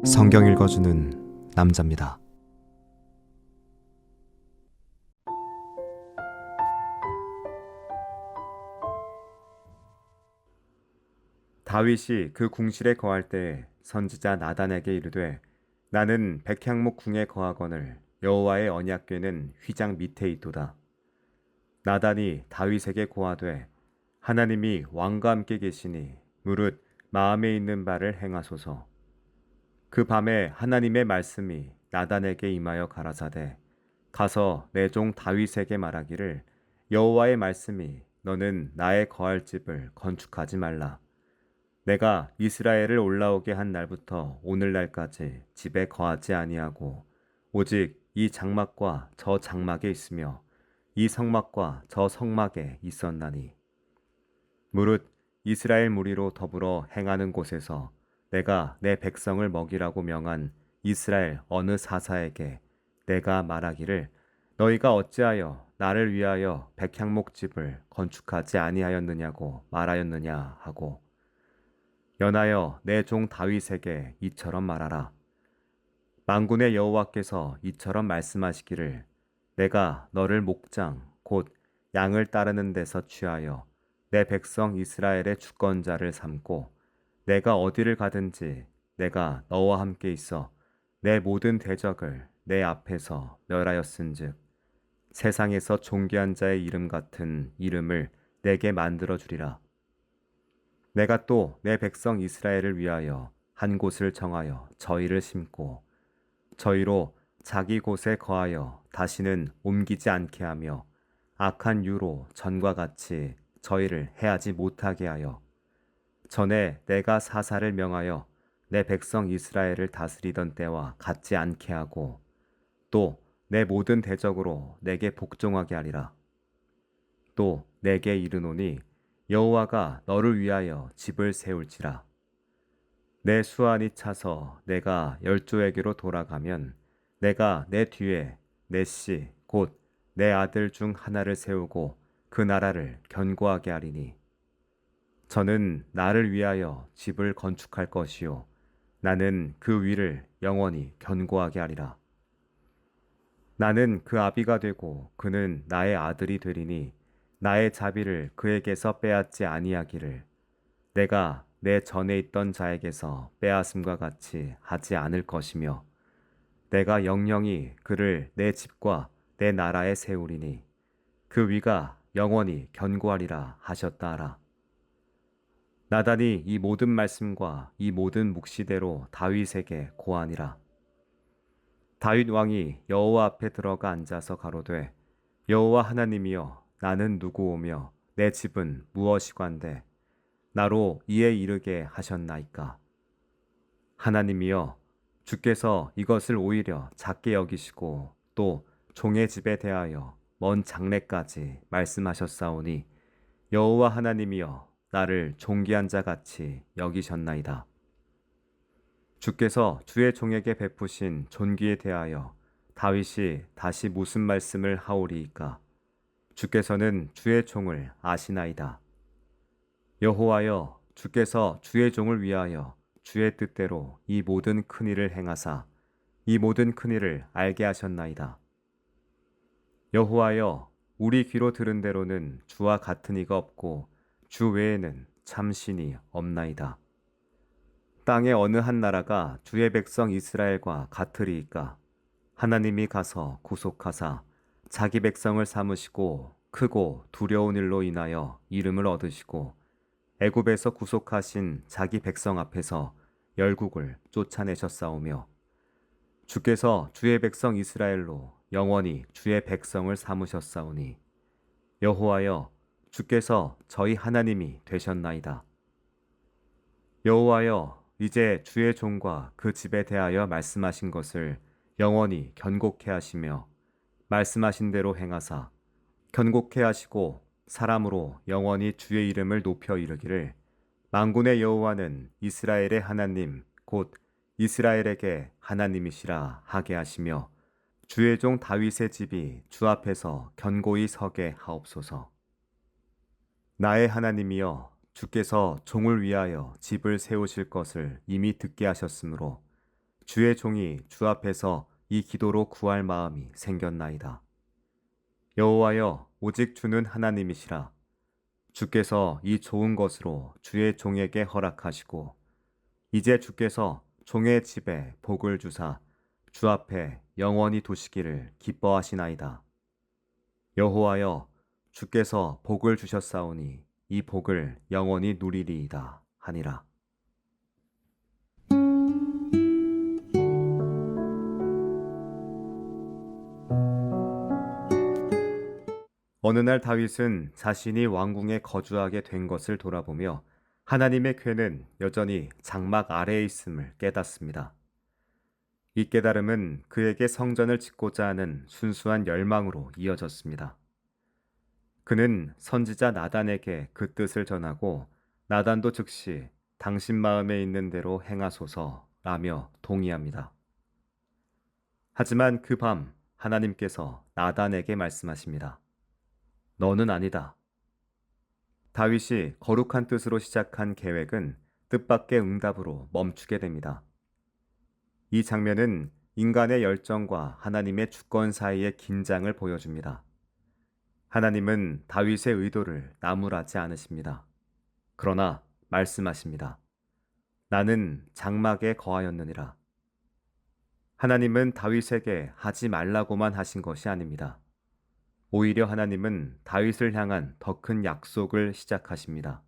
성경 읽어주는 남자입니다. 다윗이 그 궁실에 거할 때 선지자 나단에게 이르되 나는 백향목 궁에 거하거늘 여호와의 언약궤는 휘장 밑에 있도다. 나단이 다윗에게 고하되 하나님이 왕과 함께 계시니 무릇 마음에 있는 바를 행하소서. 그 밤에 하나님의 말씀이 나단에게 임하여 가라사대 가서 내 종 다윗에게 말하기를 여호와의 말씀이 너는 나의 거할 집을 건축하지 말라. 내가 이스라엘을 올라오게 한 날부터 오늘날까지 집에 거하지 아니하고 오직 이 장막과 저 장막에 있으며 이 성막과 저 성막에 있었나니 무릇 이스라엘 무리로 더불어 행하는 곳에서 내가 내 백성을 먹이라고 명한 이스라엘 어느 사사에게 내가 말하기를 너희가 어찌하여 나를 위하여 백향목집을 건축하지 아니하였느냐고 말하였느냐 하고 연하여 내 종 다윗에게 이처럼 말하라. 만군의 여호와께서 이처럼 말씀하시기를 내가 너를 목장 곧 양을 따르는 데서 취하여 내 백성 이스라엘의 주권자를 삼고 내가 어디를 가든지 내가 너와 함께 있어 내 모든 대적을 내 앞에서 멸하였은즉 세상에서 존귀한 자의 이름 같은 이름을 내게 만들어 주리라. 내가 또 내 백성 이스라엘을 위하여 한 곳을 정하여 저희를 심고 저희로 자기 곳에 거하여 다시는 옮기지 않게 하며 악한 유로 전과 같이 저희를 해하지 못하게 하여 전에 내가 사사를 명하여 내 백성 이스라엘을 다스리던 때와 같지 않게 하고 또 내 모든 대적으로 내게 복종하게 하리라. 또 내게 이르노니 여호와가 너를 위하여 집을 세울지라. 내 수완이 차서 내가 열조에게로 돌아가면 내가 내 뒤에 내 씨 곧 내 아들 중 하나를 세우고 그 나라를 견고하게 하리니 저는 나를 위하여 집을 건축할 것이요 나는 그 위를 영원히 견고하게 하리라. 나는 그 아비가 되고 그는 나의 아들이 되리니 나의 자비를 그에게서 빼앗지 아니하기를 내가 내 전에 있던 자에게서 빼앗음과 같이 하지 않을 것이며 내가 영영이 그를 내 집과 내 나라에 세우리니 그 위가 영원히 견고하리라 하셨다 하라. 나단이 이 모든 말씀과 이 모든 묵시대로 다윗에게 고하니라. 다윗 왕이 여호와 앞에 들어가 앉아서 가로되 여호와 하나님이여 나는 누구오며 내 집은 무엇이관데 나로 이에 이르게 하셨나이까. 하나님이여 주께서 이것을 오히려 작게 여기시고 또 종의 집에 대하여 먼 장래까지 말씀하셨사오니 여호와 하나님이여 나를 존귀한 자같이 여기셨나이다. 주께서 주의 종에게 베푸신 존귀에 대하여 다윗이 다시 무슨 말씀을 하오리이까. 주께서는 주의 종을 아시나이다. 여호와여 주께서 주의 종을 위하여 주의 뜻대로 이 모든 큰 일을 행하사 이 모든 큰 일을 알게 하셨나이다. 여호와여 우리 귀로 들은 대로는 주와 같은 이가 없고 주 외에는 참 신이 없나이다. 땅의 어느 한 나라가 주의 백성 이스라엘과 같으리이까. 하나님이 가서 구속하사 자기 백성을 삼으시고 크고 두려운 일로 인하여 이름을 얻으시고 애굽에서 구속하신 자기 백성 앞에서 열국을 쫓아내셨사오며 주께서 주의 백성 이스라엘로 영원히 주의 백성을 삼으셨사오니 여호와여 주께서 저희 하나님이 되셨나이다. 여호와여 이제 주의 종과 그 집에 대하여 말씀하신 것을 영원히 견고케 하시며 말씀하신 대로 행하사 견고케 하시고 사람으로 영원히 주의 이름을 높여 이르기를 만군의 여호와는 이스라엘의 하나님 곧 이스라엘에게 하나님이시라 하게 하시며 주의 종 다윗의 집이 주 앞에서 견고히 서게 하옵소서. 나의 하나님이여, 주께서 종을 위하여 집을 세우실 것을 이미 듣게 하셨으므로 주의 종이 주 앞에서 이 기도로 구할 마음이 생겼나이다. 여호와여, 오직 주는 하나님이시라. 주께서 이 좋은 것으로 주의 종에게 허락하시고 이제 주께서 종의 집에 복을 주사 주 앞에 영원히 두시기를 기뻐하시나이다. 여호와여, 주께서 복을 주셨사오니 이 복을 영원히 누리리이다 하니라. 어느 날 다윗은 자신이 왕궁에 거주하게 된 것을 돌아보며 하나님의 궤는 여전히 장막 아래에 있음을 깨닫습니다. 이 깨달음은 그에게 성전을 짓고자 하는 순수한 열망으로 이어졌습니다. 그는 선지자 나단에게 그 뜻을 전하고 나단도 즉시 당신 마음에 있는 대로 행하소서라며 동의합니다. 하지만 그 밤 하나님께서 나단에게 말씀하십니다. 너는 아니다. 다윗이 거룩한 뜻으로 시작한 계획은 뜻밖의 응답으로 멈추게 됩니다. 이 장면은 인간의 열정과 하나님의 주권 사이의 긴장을 보여줍니다. 하나님은 다윗의 의도를 나무라지 않으십니다. 그러나 말씀하십니다. 나는 장막에 거하였느니라. 하나님은 다윗에게 하지 말라고만 하신 것이 아닙니다. 오히려 하나님은 다윗을 향한 더 큰 약속을 시작하십니다.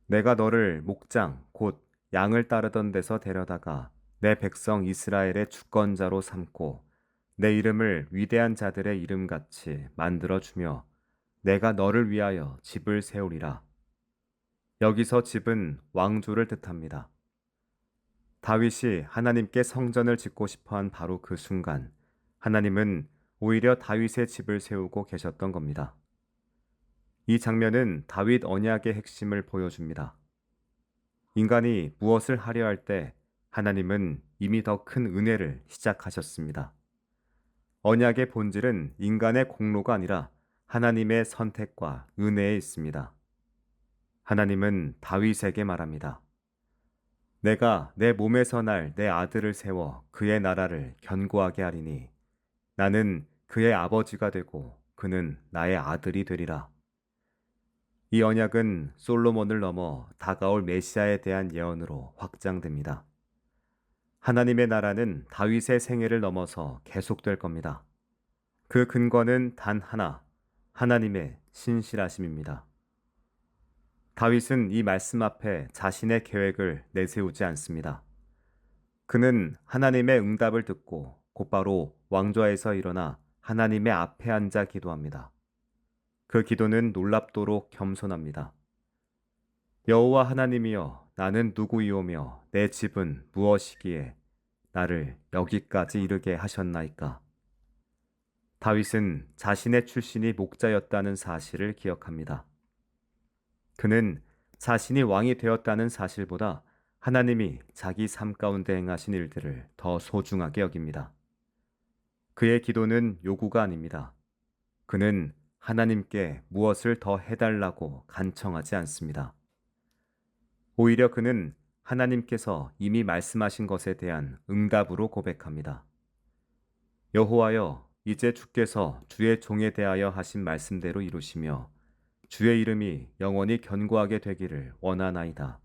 내가 너를 목장, 곧 양을 따르던 데서 데려다가 내 백성 이스라엘의 주권자로 삼고 내 이름을 위대한 자들의 이름같이 만들어주며 내가 너를 위하여 집을 세우리라. 여기서 집은 왕조를 뜻합니다. 다윗이 하나님께 성전을 짓고 싶어한 바로 그 순간 하나님은 오히려 다윗의 집을 세우고 계셨던 겁니다. 이 장면은 다윗 언약의 핵심을 보여줍니다. 인간이 무엇을 하려 할 때 하나님은 이미 더 큰 은혜를 시작하셨습니다. 언약의 본질은 인간의 공로가 아니라 하나님의 선택과 은혜에 있습니다. 하나님은 다윗에게 말합니다. 내가 내 몸에서 날 내 아들을 세워 그의 나라를 견고하게 하리니 나는 그의 아버지가 되고 그는 나의 아들이 되리라. 이 언약은 솔로몬을 넘어 다가올 메시아에 대한 예언으로 확장됩니다. 하나님의 나라는 다윗의 생애를 넘어서 계속될 겁니다. 그 근거는 단 하나, 하나님의 신실하심입니다. 다윗은 이 말씀 앞에 자신의 계획을 내세우지 않습니다. 그는 하나님의 응답을 듣고 곧바로 왕좌에서 일어나 하나님의 앞에 앉아 기도합니다. 그 기도는 놀랍도록 겸손합니다. 여호와 하나님이여, 나는 누구이오며 내 집은 무엇이기에 나를 여기까지 이르게 하셨나이까? 다윗은 자신의 출신이 목자였다는 사실을 기억합니다. 그는 자신이 왕이 되었다는 사실보다 하나님이 자기 삶 가운데 행하신 일들을 더 소중하게 여깁니다. 그의 기도는 요구가 아닙니다. 그는 하나님께 무엇을 더 해달라고 간청하지 않습니다. 오히려 그는 하나님께서 이미 말씀하신 것에 대한 응답으로 고백합니다. 여호와여, 이제 주께서 주의 종에 대하여 하신 말씀대로 이루시며 주의 이름이 영원히 견고하게 되기를 원하나이다.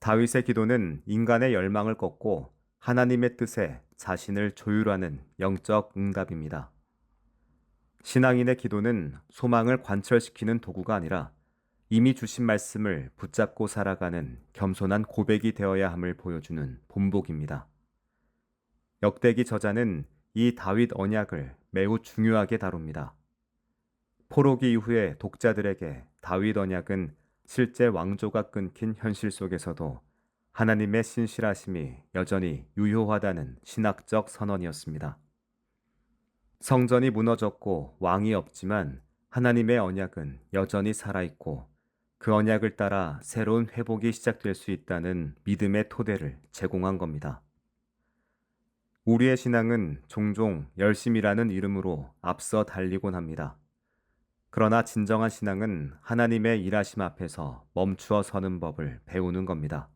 다윗의 기도는 인간의 열망을 꺾고 하나님의 뜻에 자신을 조율하는 영적 응답입니다. 신앙인의 기도는 소망을 관철시키는 도구가 아니라 이미 주신 말씀을 붙잡고 살아가는 겸손한 고백이 되어야 함을 보여주는 본보기입니다. 역대기 저자는 이 다윗 언약을 매우 중요하게 다룹니다. 포로기 이후에 독자들에게 다윗 언약은 실제 왕조가 끊긴 현실 속에서도 하나님의 신실하심이 여전히 유효하다는 신학적 선언이었습니다. 성전이 무너졌고 왕이 없지만 하나님의 언약은 여전히 살아있고 그 언약을 따라 새로운 회복이 시작될 수 있다는 믿음의 토대를 제공한 겁니다. 우리의 신앙은 종종 열심이라는 이름으로 앞서 달리곤 합니다. 그러나 진정한 신앙은 하나님의 일하심 앞에서 멈추어 서는 법을 배우는 겁니다.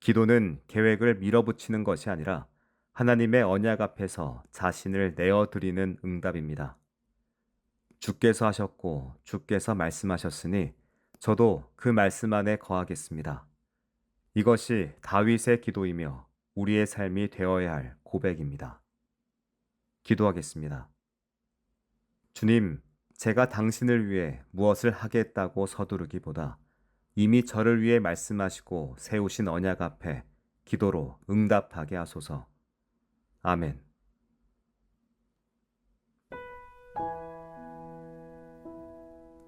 기도는 계획을 밀어붙이는 것이 아니라 하나님의 언약 앞에서 자신을 내어드리는 응답입니다. 주께서 하셨고 주께서 말씀하셨으니 저도 그 말씀 안에 거하겠습니다. 이것이 다윗의 기도이며 우리의 삶이 되어야 할 고백입니다. 기도하겠습니다. 주님, 제가 당신을 위해 무엇을 하겠다고 서두르기보다 이미 저를 위해 말씀하시고 세우신 언약 앞에 기도로 응답하게 하소서. 아멘.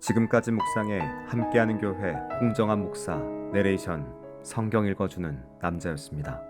지금까지 묵상에 함께하는 교회 홍정한 목사 내레이션 성경 읽어주는 남자였습니다.